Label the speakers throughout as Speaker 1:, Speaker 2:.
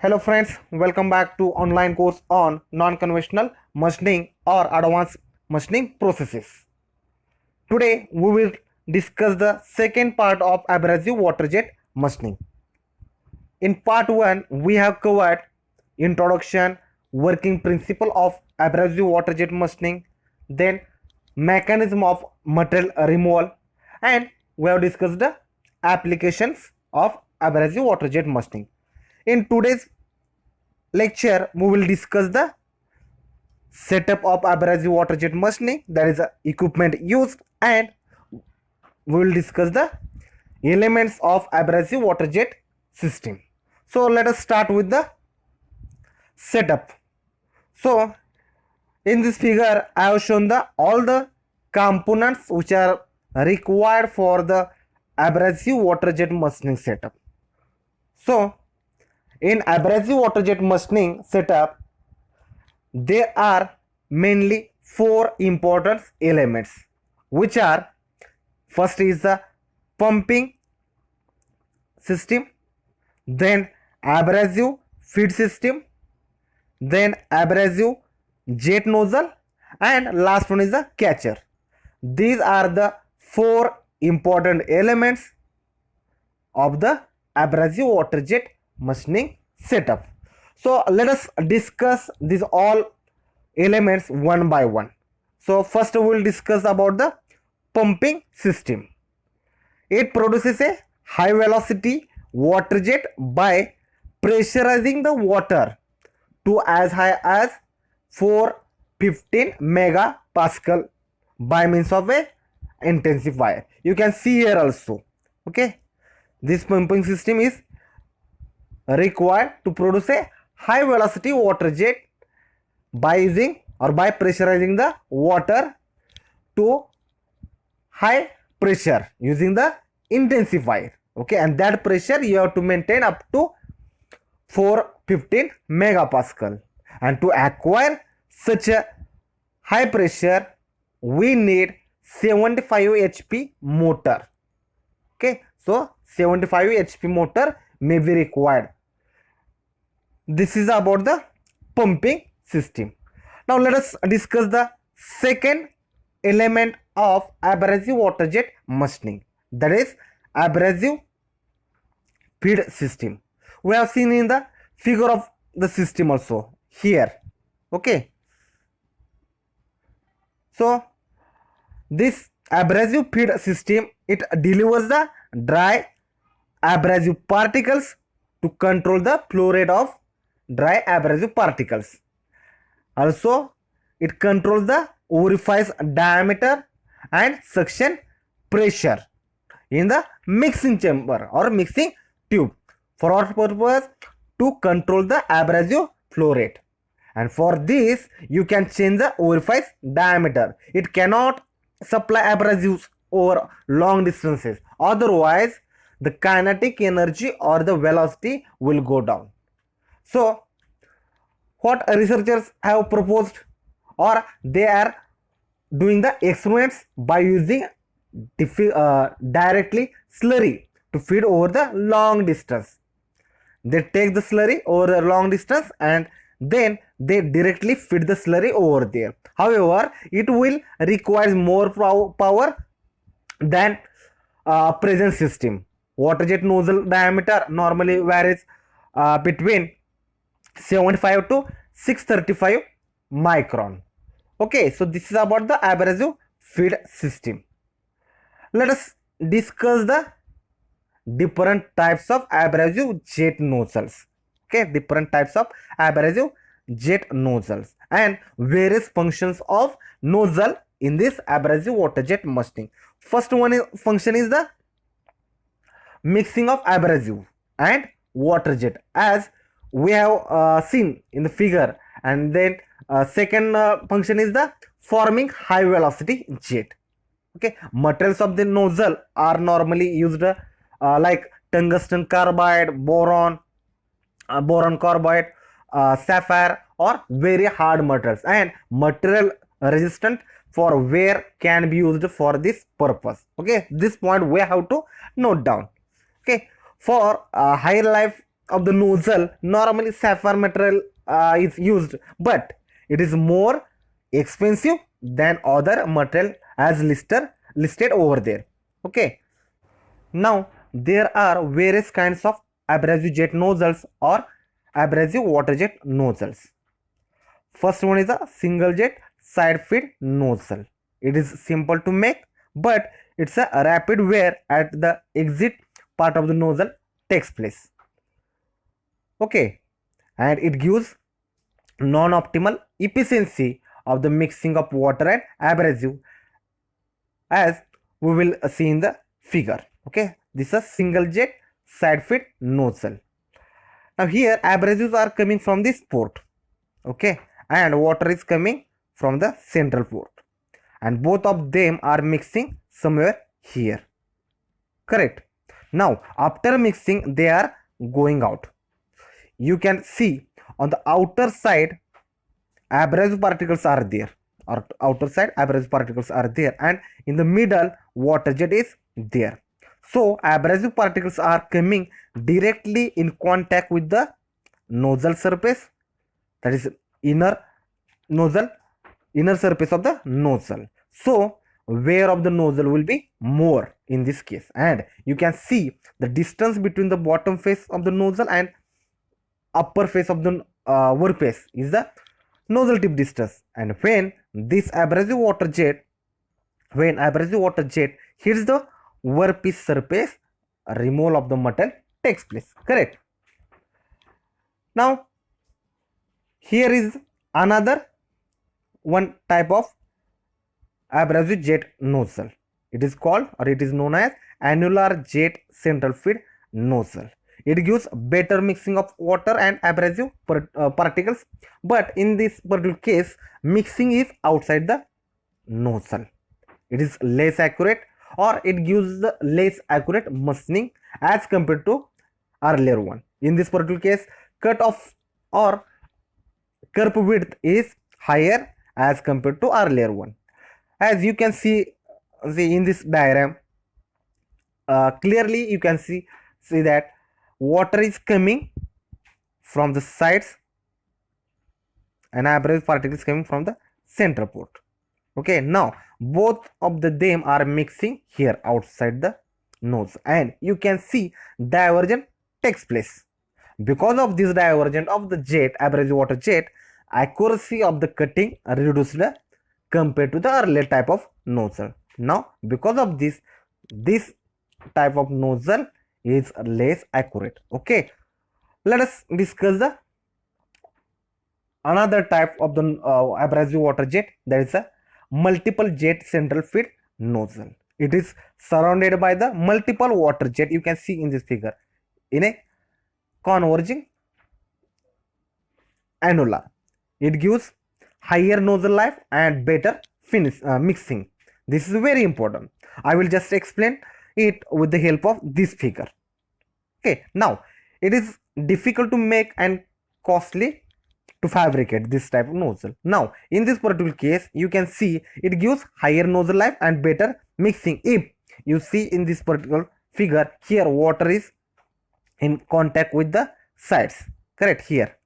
Speaker 1: Hello friends, welcome back to online course on non-conventional machining or advanced machining processes. Today we will discuss the second part of abrasive water jet machining. In part 1 we have covered introduction, working principle of abrasive water jet machining, then mechanism of material removal, and we have discussed the applications of abrasive water jet machining. In today's lecture we will discuss the setup of abrasive water jet machining, that is the equipment used, and we will discuss the elements of abrasive water jet system. So let us start with the setup. So in this figure I have shown the all the components which are required for the abrasive water jet machining setup. So in abrasive water jet machining setup there are mainly four important elements, which are: first is the pumping system, then abrasive feed system, then abrasive jet nozzle, and last one is the catcher. These are the four important elements of the abrasive water jet machining setup. So let us discuss these all elements one by one. So first we will discuss about the pumping system. It produces a high velocity water jet by pressurizing the water to as high as 415 megapascal by means of a intensifier. You can see here also. Okay, this pumping system is required to produce a high velocity water jet by using or by pressurizing the water to high pressure using the intensifier. Okay, and that pressure you have to maintain up to 415 megapascal, and to acquire such a high pressure we need 75 HP motor. Okay, so 75 HP motor may be required. This is about the pumping system. Now let us discuss the second element of abrasive water jet machining, that is abrasive feed system. We have seen in the figure of the system also here. Okay, so this abrasive feed system, it delivers the dry abrasive particles to control the flow rate of dry abrasive particles. Also it controls the orifice diameter and suction pressure in the mixing chamber or mixing tube. For what purpose? To control the abrasive flow rate. And for this you can change the orifice diameter. It cannot supply abrasives over long distances, otherwise the kinetic energy or the velocity will go down. So what researchers have proposed, or they are doing the experiments by using directly slurry to feed over the long distance. They take the slurry over a long distance and then they directly feed the slurry over there. However, it will require more power than present system. Water jet nozzle diameter normally varies between 75 to 635 micron. Okay, so this is about the abrasive feed system. Let us discuss the different types of abrasive jet nozzles. Okay, different types of abrasive jet nozzles and various functions of nozzle in this abrasive water jet machining. First function is the mixing of abrasive and water jet, as we have seen in the figure, and then second function is the forming high velocity jet. Okay, materials of the nozzle are normally used like tungsten carbide, boron carbide, sapphire, or very hard materials, and material resistant for wear can be used for this purpose. Okay, this point we have to note down. Okay, for high life of the nozzle, normally sapphire material is used, but it is more expensive than other material as listed over there. Okay. Now there are various kinds of abrasive jet nozzles or abrasive water jet nozzles. First one is a single jet side feed nozzle. It is simple to make, but it's a rapid wear at the exit part of the nozzle takes place. Okay, and it gives non-optimal efficiency of the mixing of water and abrasive, as we will see in the figure. Okay, this is a single jet side feed nozzle. Now here abrasives are coming from this port. Okay, and water is coming from the central port, and both of them are mixing somewhere here. Correct. Now after mixing they are going out. You can see on the outer side abrasive particles are there, or outer side abrasive particles are there, and in the middle water jet is there. So abrasive particles are coming directly in contact with the nozzle surface, that is inner surface of the nozzle. So wear of the nozzle will be more in this case, and you can see the distance between the bottom face of the nozzle and upper face of the workpiece is the nozzle tip distance. And when this abrasive water jet hits the workpiece surface, removal of the metal takes place. Correct. Now here is another one type of abrasive jet nozzle. It is called, or it is known as, annular jet central feed nozzle. It gives better mixing of water and abrasive particles, but in this particular case mixing is outside the nozzle. It is less accurate, or it gives the less accurate machining as compared to earlier one. In this particular case, cut off or curve width is higher as compared to earlier one. As you can see in this diagram, clearly you can see that water is coming from the sides and abrasive particles coming from the center port. Okay, now both of them are mixing here outside the nose, and you can see divergence takes place. Because of this divergence of the jet, abrasive water jet, accuracy of the cutting reduced compared to the earlier type of nozzle. Now because of this type of nozzle is less accurate. Okay, let us discuss the another type of the abrasive water jet, that is a multiple jet central feed nozzle. It is surrounded by the multiple water jet, you can see in this figure, in a converging annular. It gives higher nozzle life and better finish mixing. This is very important. I will just explain it with the help of this figure. Okay, now it is difficult to make and costly to fabricate this type of nozzle. Now in this particular case you can see it gives higher nozzle life and better mixing. If you see in this particular figure, here water is in contact with the sides. Correct. Here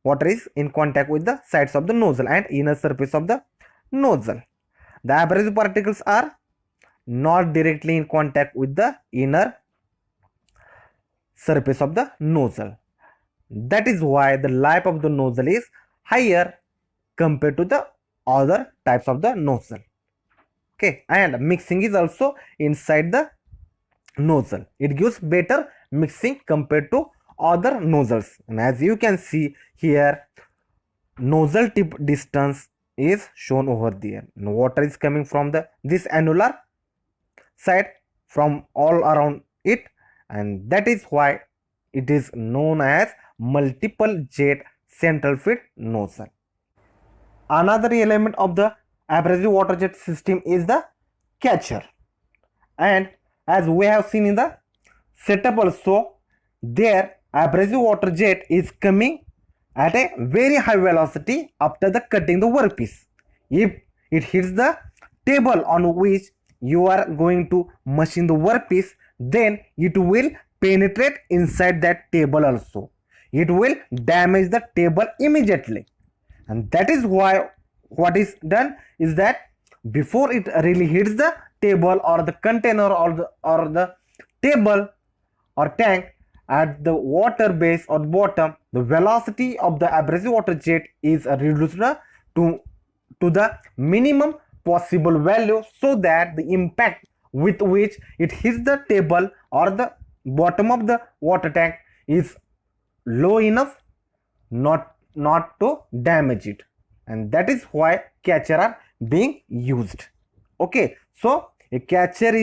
Speaker 1: water is in contact with the sides of the nozzle and inner surface of the nozzle. The abrasive particles are not directly in contact with the inner surface of the nozzle. That is why the life of the nozzle is higher compared to the other types of the nozzle. Okay, and mixing is also inside the nozzle. It gives better mixing compared to other nozzles, and as you can see here, nozzle tip distance is shown over there. And water is coming from this annular side from all around it, and that is why it is known as multiple jet central feed nozzle. Another element of the abrasive water jet system is the catcher, and as we have seen in the setup also, there abrasive water jet is coming at a very high velocity after the cutting the workpiece. If it hits the table on which you are going to machine the workpiece, then it will penetrate inside that table also. It will damage the table immediately. And that is why what is done is that before it really hits the table or the container or the table or tank at the water base or bottom, the velocity of the abrasive water jet is reduced to the minimum possible value, so that the impact with which it hits the table or the bottom of the water tank is low enough not to damage it. And that is why catcher are being used. Okay, so a catcher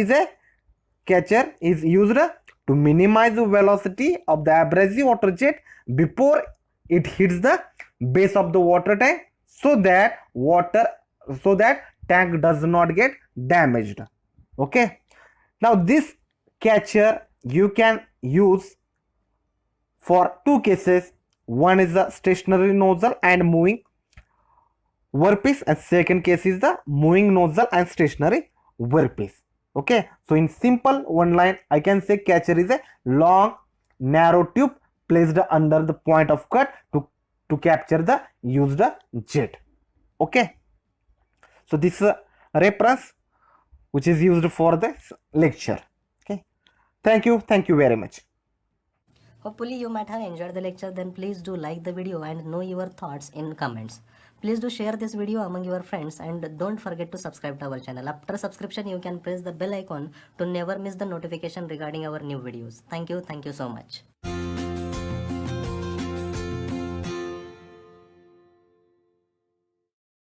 Speaker 1: is used to minimize the velocity of the abrasive water jet before it hits the base of the water tank, so that tank does not get damaged. Okay, now this catcher you can use for two cases. One is the stationary nozzle and moving workpiece, and second case is the moving nozzle and stationary workpiece. Okay, so in simple one line I can say catcher is a long narrow tube placed under the point of cut to capture the used jet. Okay, so this is a reference which is used for this lecture. Okay, thank you very much.
Speaker 2: Hopefully you might have enjoyed the lecture. Then please do like the video and know your thoughts in comments. Please do share this video among your friends and don't forget to subscribe to our channel. After subscription you can press the bell icon to never miss the notification regarding our new videos. Thank you so much.